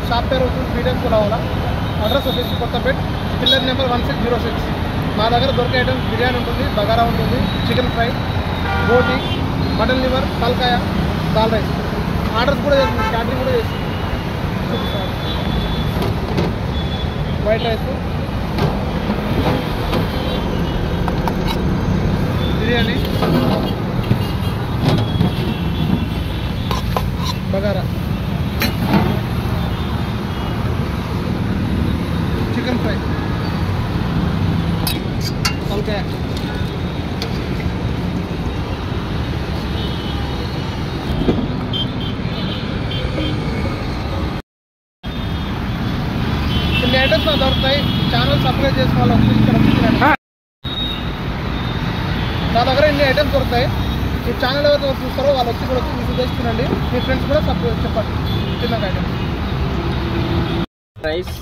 Shop పేరు వచ్చి freedom పులావల, address వచ్చేసి కొత్తపేట్, పిల్లర్ నెంబర్ 1606. మా దగ్గర దొరికే ఐటమ్స్ బిర్యానీ ఉంటుంది, బగారా ఉంటుంది, చికెన్ ఫ్రై, బోటి, మటన్ లివర్, తలకాయ, దాల్ రైస్. ఆర్డర్స్ కూడా చేస్తుంది, క్యాటరింగ్ కూడా చేస్తుంది. White rice, biryani, bagara, chicken fry, తలకాయ, ఇన్ని ఐటమ్స్ నాకు దొరుకుతాయి. ఛానల్ సబ్స్క్రైబ్ చేసిన వాళ్ళు వచ్చి ఇక్కడ వచ్చిందండి. నా దగ్గర ఇన్ని ఐటమ్స్ దొరుకుతాయి. ఈ ఛానల్ ఎవరైతే చూస్తారో వాళ్ళు వచ్చి కూడా వచ్చి విజిట్ చేస్తున్నాండి. మీ ఫ్రెండ్స్ కూడా సబ్స్క్రైబ్ చెప్పండి. చిన్న ఐటమ్ రైస్,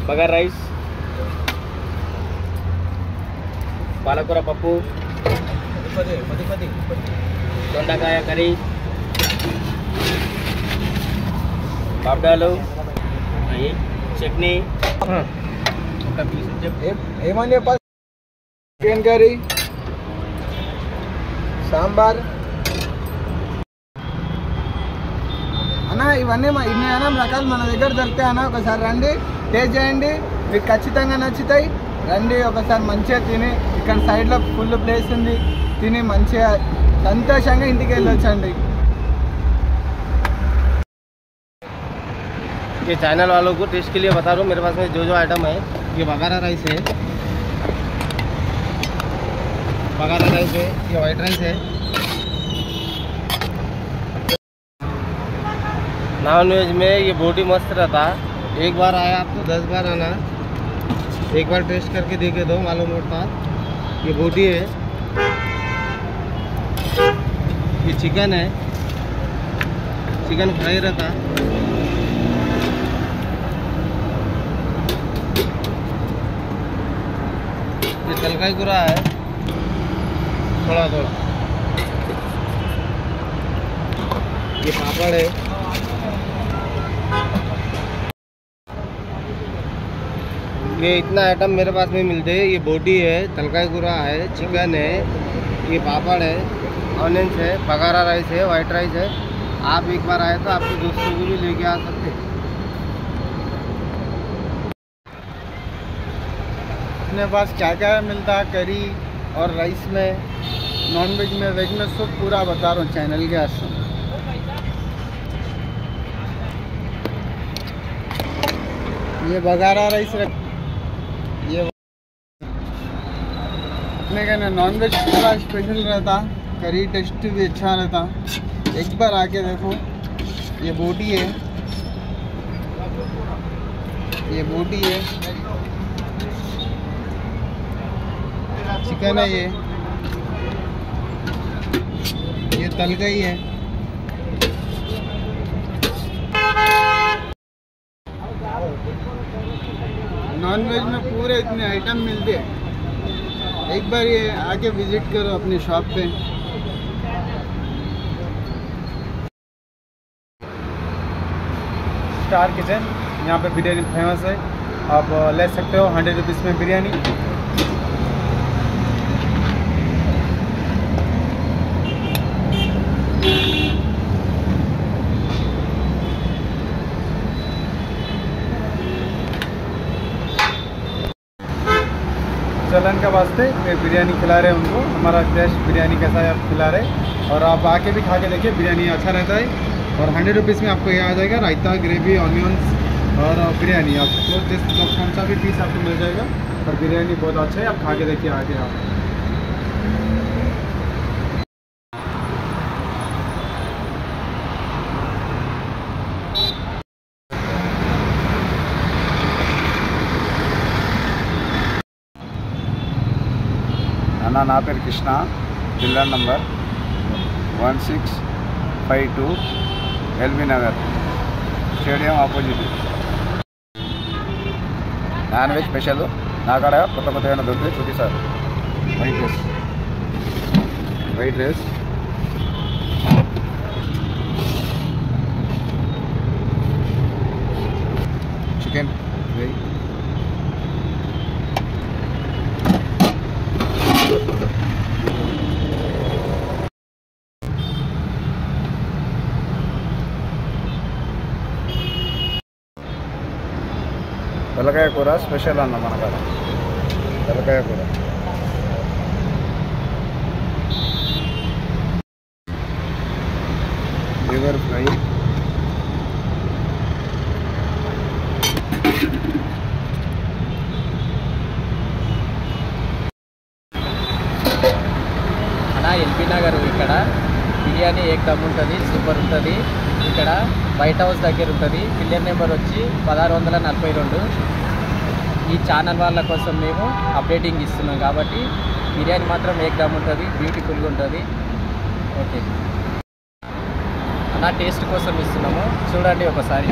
బగారా రైస్, పాలకూర పప్పు, దొండకాయ కర్రీ, పాపడాలు, చట్నీ, ఏమని చెప్పాలి, చికెన్ కర్రీ, సాంబార్ అన్న. ఇవన్నీ ఇన్ని అన్నం రకాలు మన దగ్గర దొరుకుతాయి అన్న. ఒకసారి రండి, టేస్ట్ చేయండి, మీకు ఖచ్చితంగా నచ్చుతాయి. రండి ఒకసారి మంచిగా తిని, ఇక్కడ సైడ్లో ఫుల్ ప్లేస్ ఉంది, తిని మంచిగా సంతోషంగా ఇంటికి వెళ్ళొచ్చండి. ये चैनल वालों को टेस्ट के लिए बता रहा हूँ। मेरे पास में जो आइटम है, ये बगारा राइस है, ये वाइट राइस है, नॉन वेज में ये बोटी मस्त रहता। एक बार आया आपको 10 बार आना, एक बार टेस्ट करके देखे दो, मालूम होता। ये बोटी है, ये चिकन है, चिकन फ्राई रहता। ये तलकाई गुरा है, थोड़ा थोड़ा। ये पापड़ है, ये इतना आइटम मेरे पास में मिलते हैं। ये बोटी है, तलकाई गुरा है, चिकन है, ये पापड़ है, ऑनियंस है, बगारा राइस है, वाइट राइस है। आप एक बार आए तो आपके दोस्तों को भी लेके आ सकते हैं। अपने पास क्या क्या मिलता है करी और राइस में, नॉन वेज में, वेज में, सब पूरा बता रहा हूँ चैनल के आसपास। ये बगारा राइस ये अपने का ना नॉन वेज पूरा स्पेशल रहता, करी टेस्ट भी अच्छा रहता। एक बार आके देखो। ये बोटी है, चिकन है, ये तलकाई है, नॉन वेज में पूरे इतने आइटम मिलते हैं। एक बार ये आके विजिट करो अपनी शॉप पे। स्टार किचन, यहाँ पे बिरयानी फेमस है, आप ले सकते हो 100 रुपीज़ में बिरयानी। चलन का वास्ते बिरयानी खिला रहे हैं उनको, हमारा टेस्ट बिरयानी कैसा है आप खिला रहे, और आप आके भी खा के देखिए, बिरयानी अच्छा रहता है। और 100 रुपीज़ में आपको ये आ जाएगा रायता, ग्रेवी, ऑनियंस और बिरयानी। आपको जिस कौन सा भी पीस आपको मिल जाएगा, और बिरयानी बहुत अच्छा है, आप खा के देखिए आगे आप। అన్న నా పేరు Krishna, pillar number 1652 LB Nagar stadium opposite. Non veg special నా కాడ కొత్త ఏమైనా దొరికితే చూపిస్తారు. వైట్ రైస్, తలకాయ కూర స్పెషల్ అన్న మన కాడ తలకాయ కూర. లివర్ ఫ్రై, అన్న ఎల్బీ నగర్ ఇక్కడ బిర్యానీ ఏకదమ్ ఉంటుంది, సూపర్ ఉంటుంది. ఇక్కడ వైట్ హౌస్ దగ్గర ఉంటుంది. పిల్లర్ నెంబర్ వచ్చి 1642. ఈ ఛానల్ వాళ్ళ కోసం మేము అప్డేటింగ్ ఇస్తున్నాం కాబట్టి బిర్యానీ మాత్రం ఏకదమ్ ఉంటుంది, బ్యూటిఫుల్గా ఉంటుంది. ఓకే అన్న, టేస్ట్ కోసం ఇస్తున్నాము, చూడండి ఒకసారి.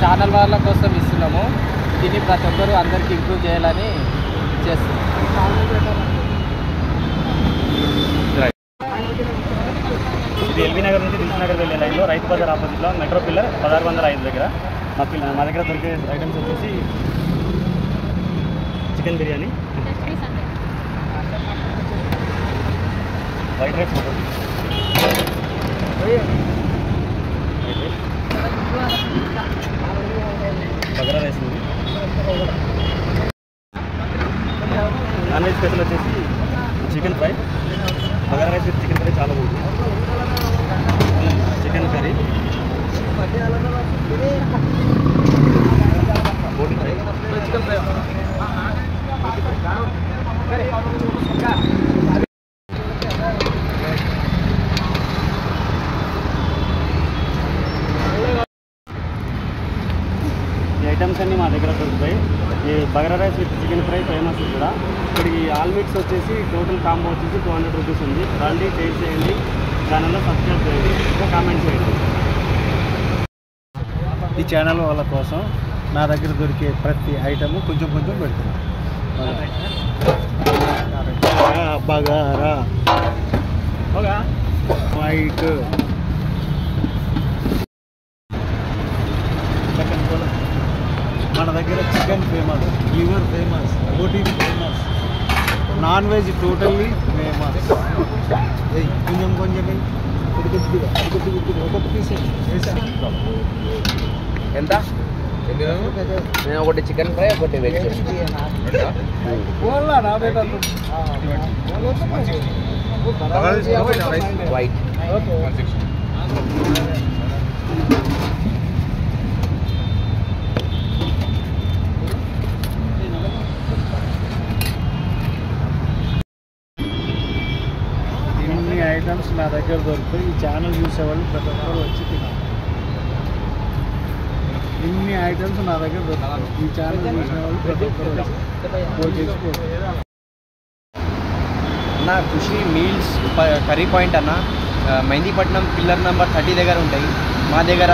ఛానల్ వాళ్ళ కోసం ఇస్తున్నాము, దీన్ని ప్రతి ఒక్కరు అందరికీ ఇంప్రూవ్ చేయాలని చేస్తున్నాం. ఇది ఎల్బీ నగర్ నుంచి దిల్సుఖ్ నగర్ వెళ్ళే లైన్లో రైతు బజార్ ఆపోజిట్లో మెట్రో పిల్లర్ 1605 దగ్గర మా దగ్గర దొరికే ఐటమ్స్ వచ్చేసి chicken biryani, white rice, bagara rice ఉంది. నాన్ వెజ్ స్పెషల్ వచ్చేసి chicken fry, bagara rice with chicken fry చాలా బాగుంది. చికెన్ కర్రీ, బోటి ఫ్రై, ఈ ఐటమ్స్ అన్నీ మా దగ్గర దొరుకుతాయి. ఈ bagara rice with chicken fry famous ఇక్కడ. ఇక్కడికి ఆల్ మీట్స్ వచ్చేసి టోటల్ కాంబో వచ్చేసి 200 రూపీస్ ఉంది. రండి, టేస్ట్ చేయండి, ఛానల్లో సబ్స్క్రైబ్ చేయండి, కామెంట్ చేయండి. ఈ ఛానల్ వాళ్ళ కోసం నా దగ్గర దొరికే ప్రతి ఐటము కొంచెం కొంచెం పెడుతున్నాను. బగారా, వైట్, మన దగ్గర చికెన్ ఫేమస్, లివర్ ఫేమస్, బోటీ famous, non veg totally famous. కొంచెం కొంచెం ఒక్కొక్క పీస్ ఎంత? నేను ఒకటి చికెన్ ఫ్రై, ఒకటి వెజ్. వైట్. ఇన్ని ఐటమ్స్ నా దగ్గర దొరుకుతాయి. ఈ ఛానల్ చూసేవాళ్ళు ప్రతి ఒక్కరు వచ్చి తినాలి. ఇన్ని ఐటమ్స్ నా దగ్గర దొరుకుతాయి. ఈ ఛానల్ చూసిన వాళ్ళు ప్రతి ఒక్కరు అన్న ఖుషి మీల్స్ కర్రీ పాయింట్ అన్న, మెహందీపట్నం పిల్లర్ నెంబర్ 30 దగ్గర ఉంటాయి. మా దగ్గర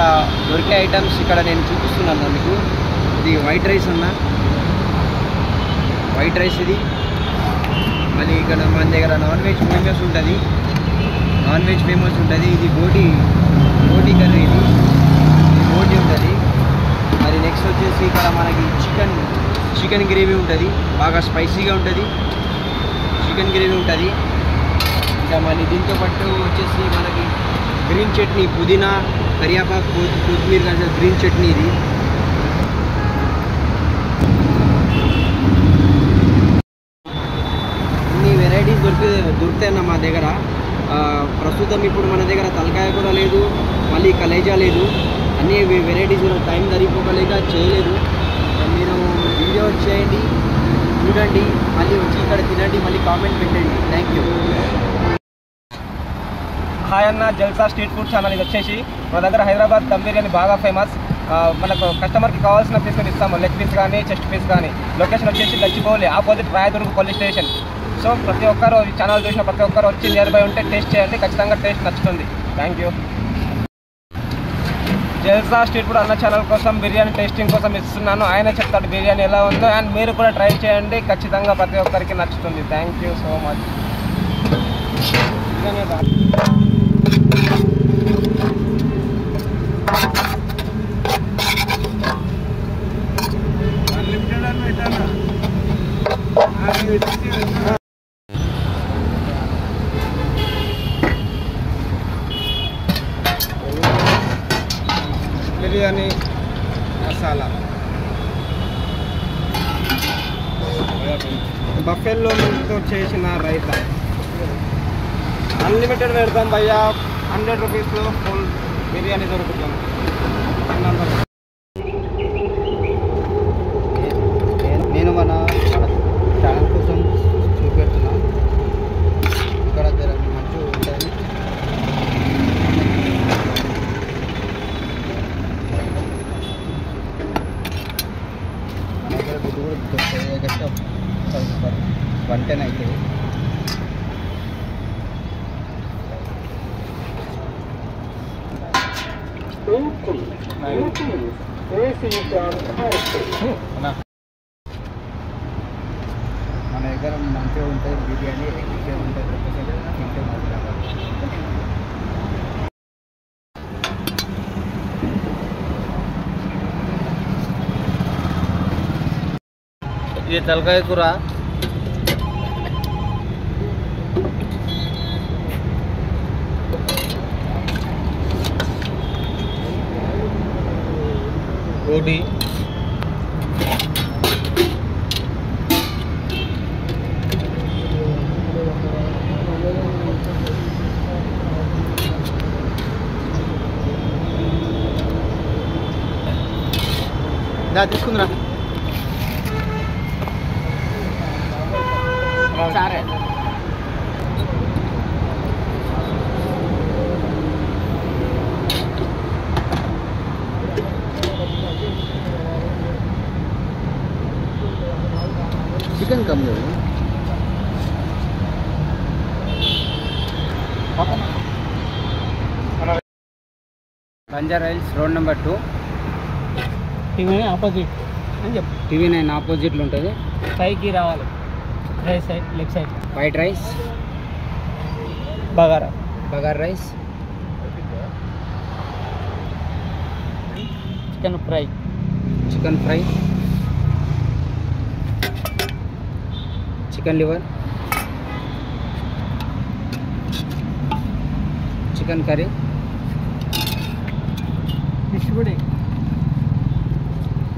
దొరికే ఐటమ్స్ ఇక్కడ నేను చూపిస్తున్నాను మీకు. ఇది వైట్ రైస్ అన్న, వైట్ రైస్ ఇది. మళ్ళీ ఇక్కడ మన దగ్గర నాన్ వెజ్ ఫేమస్ ఉంటుంది, నాన్ వెజ్ ఫేమస్ ఉంటుంది. ఇది బోటీ కర్రీ, ఇది బోటీ ఉంటుంది. మరి నెక్స్ట్ వచ్చేసి ఇక్కడ మనకి చికెన్ గ్రేవీ ఉంటుంది, బాగా స్పైసీగా ఉంటుంది, చికెన్ గ్రేవీ ఉంటుంది. ఇంకా మళ్ళీ దీంతో పాటు వచ్చేసి మనకి గ్రీన్ చట్నీ, పుదీనా, కరియాపాకు, కొత్తిమీర కలిసిన గ్రీన్ చట్నీ ఇది. ఇన్ని వెరైటీస్ దొరుకుతాయన్న మా దగ్గర. ప్రస్తుతం ఇప్పుడు మన దగ్గర తలకాయ కూర లేదు, మళ్ళీ కలేజా లేదు, అన్ని వెరైటీస్ టైం సరిపోకలేక చేయలేదు. మీరు వీడియో చేయండి, చూడండి, మళ్ళీ వచ్చి ఇక్కడ తినండి, మళ్ళీ కామెంట్ పెట్టండి. Thank you. హాయ్ అన్న, జల్సా స్ట్రీట్ ఫుడ్ ఛానల్. ఇది వచ్చేసి మన దగ్గర హైదరాబాద్ దమ్ బిర్యానీ బాగా ఫేమస్. మనకు కస్టమర్కి కావాల్సిన పీస్ ఇస్తాము, లెగ్ పీస్ కానీ చెస్ట్ పీస్ కానీ. లొకేషన్ వచ్చేసి Gachibowli opposite Rayadurg police station. So ప్రతి ఒక్కరు ఈ ఛానల్ చూసిన ప్రతి ఒక్కరు వచ్చి నియర్ బై ఉంటే టేస్ట్ చేయండి, ఖచ్చితంగా టేస్ట్ నచ్చుతుంది. Thank you. Jalsa street food అన్న ఛానల్ కోసం బిర్యానీ టేస్టింగ్ కోసం ఇస్తున్నాను. ఆయన చెప్తాడు బిర్యానీ ఎలా ఉందో, అండ్ మీరు కూడా ట్రై చేయండి, ఖచ్చితంగా ప్రతి ఒక్కరికి నచ్చుతుంది. Thank you so much. Chicken है बात బిర్యానీ మసాలా బఫెల్లో మిల్క్తో చేసిన రైతా అన్లిమిటెడ్ పెడతాం భయ్యా 100 రూపీస్లో ఫుల్ బిర్యానీ దొరుకుతుంది. నేను మన ఛానల్ కోసం చూపెడుతున్నా. ఇక్కడ జర మంచిగా ఉంటుంది. మన దగ్గర గుడ్డు కూడా దొరుకుతాయి. జస్ట్ 110 అవుతుంది. మన దగ్గర మంచిగా ఉంటుంది బిర్యానీ ఎక్కించే ఉంటుంది. తింటే ये तलकाय కూర रोटी తీసుకుందిరా సరే चिकन कम दो Banjara hills road number 2 TV opposite అని చెప్పు. టీవీ 9 ఆపోజిట్లో ఉంటుంది. పైకి రావాలి. Right side left side white rice bagara bagar rice chicken fry chicken fry chicken liver chicken curry fish కూడా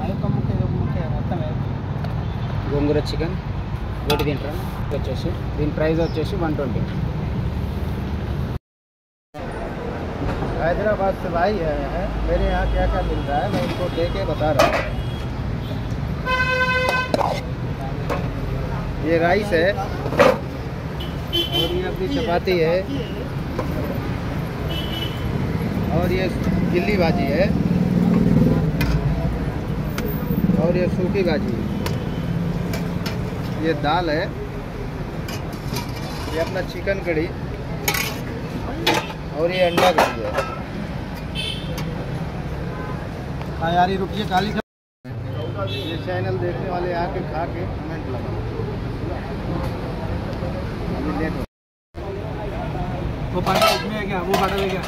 అదొక ముక్క ఇదొక ముక్క మొత్తం గోంగూర చికెన్ रोटी తింటారా వచ్చేసి దీని ప్రైస్ వచ్చేసి 120. हैदराबाद से भाई है मेरे यहाँ क्या क्या मिल रहा है मैं उनको दे के बता रहा हूँ. ये राइस है और ये अपनी चपाती है और ये गिल्ली भाजी है और ये सूखी भाजी है. ये दाल है. ये अपना चिकन कड़ी और ये अंडा कड़ी है. हाँ यार ये रुकिए काली ये चैनल देखने वाले आके खा के कमेंट लगा. वो पाटा इसमें है क्या? वो पाटा है क्या?